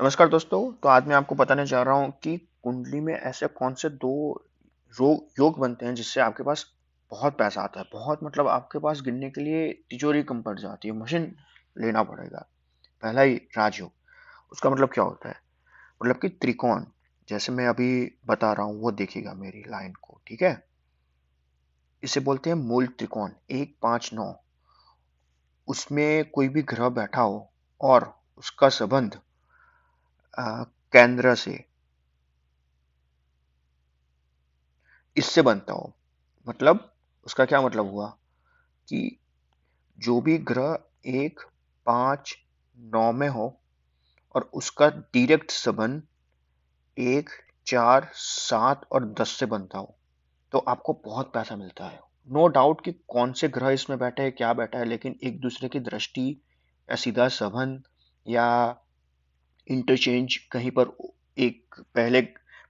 नमस्कार दोस्तों। तो आज मैं आपको बताने जा रहा हूँ कि कुंडली में ऐसे कौन से दो योग बनते हैं जिससे आपके पास बहुत पैसा आता है। बहुत मतलब आपके पास गिनने के लिए तिजोरी कम पड़ जाती है, मशीन लेना पड़ेगा। पहला ही राजयोग, उसका मतलब क्या होता है? मतलब कि त्रिकोण, जैसे मैं अभी बता रहा हूँ वो देखिएगा मेरी लाइन को, ठीक है। इसे बोलते हैं मूल त्रिकोण, 1 5 9। उसमें कोई भी ग्रह बैठा हो और उसका संबंध केंद्र से इससे बनता हो। मतलब उसका क्या मतलब हुआ कि जो भी ग्रह 1 5 9 में हो और उसका डायरेक्ट संबंध 1 4 7 और 10 से बनता हो, तो आपको बहुत पैसा मिलता है। नो डाउट कि कौन से ग्रह इसमें बैठे हैं, क्या बैठा है, लेकिन एक दूसरे की दृष्टि या सीधा संबंध या इंटरचेंज कहीं पर, एक पहले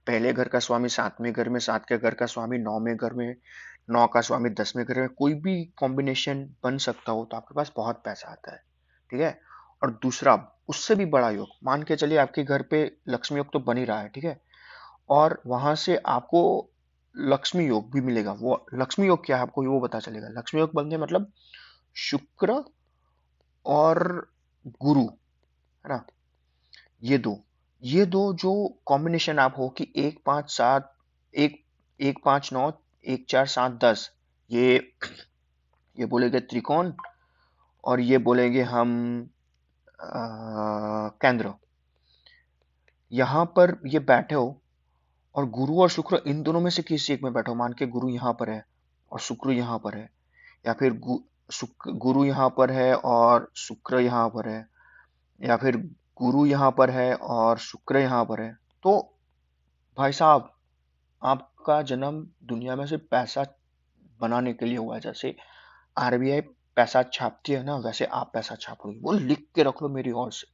पहले घर का स्वामी 7वें घर में, 7 के घर का स्वामी 9वें घर में, 9 का स्वामी 10वें घर में, कोई भी कॉम्बिनेशन बन सकता हो, तो आपके पास बहुत पैसा आता है, ठीक है। और दूसरा, उससे भी बड़ा योग, मान के चलिए आपके घर पे लक्ष्मी योग तो बन ही रहा है, ठीक है, और वहां से आपको लक्ष्मी योग भी मिलेगा। वो लक्ष्मी योग क्या है आपको वो पता चलेगा। लक्ष्मी योग बनने मतलब शुक्र और गुरु, है ना, ये दो ये दो जो कॉम्बिनेशन आप हो कि 1 5 7, एक 1 5 9, 1 4 7 10, ये ये बोलेंगे त्रिकोण, और ये बोलेंगे हम केंद्र। यहाँ पर ये बैठे हो और गुरु और शुक्र इन दोनों में से किसी एक में बैठो। मान के गुरु यहाँ पर है और शुक्र यहाँ पर है, या फिर गुरु यहाँ पर है और शुक्र यहाँ पर है, या फिर गुरु यहाँ पर है और शुक्र यहाँ पर है, तो भाई साहब, आपका जन्म दुनिया में सिर्फ पैसा बनाने के लिए हुआ है। जैसे आरबीआई पैसा छापती है ना, वैसे आप पैसा छापोगे। वो लिख के रख लो मेरी ओर से,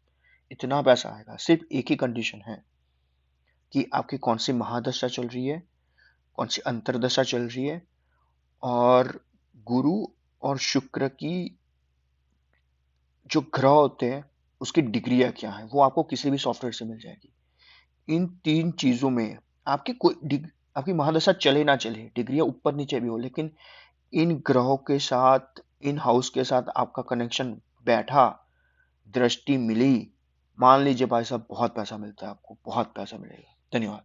इतना पैसा आएगा। सिर्फ एक ही कंडीशन है कि आपकी कौन सी महादशा चल रही है, कौन सी अंतरदशा चल रही है, और गुरु और शुक्र की जो ग्रह होते हैं उसकी डिग्रियां क्या है, वो आपको किसी भी सॉफ्टवेयर से मिल जाएगी। इन तीन चीजों में आपकी आपकी महादशा चले ना चले, डिग्रियां ऊपर नीचे भी हो, लेकिन इन ग्रहों के साथ, इन हाउस के साथ आपका कनेक्शन बैठा, दृष्टि मिली, मान लीजिए भाई साहब बहुत पैसा मिलता है, आपको बहुत पैसा मिलेगा। धन्यवाद।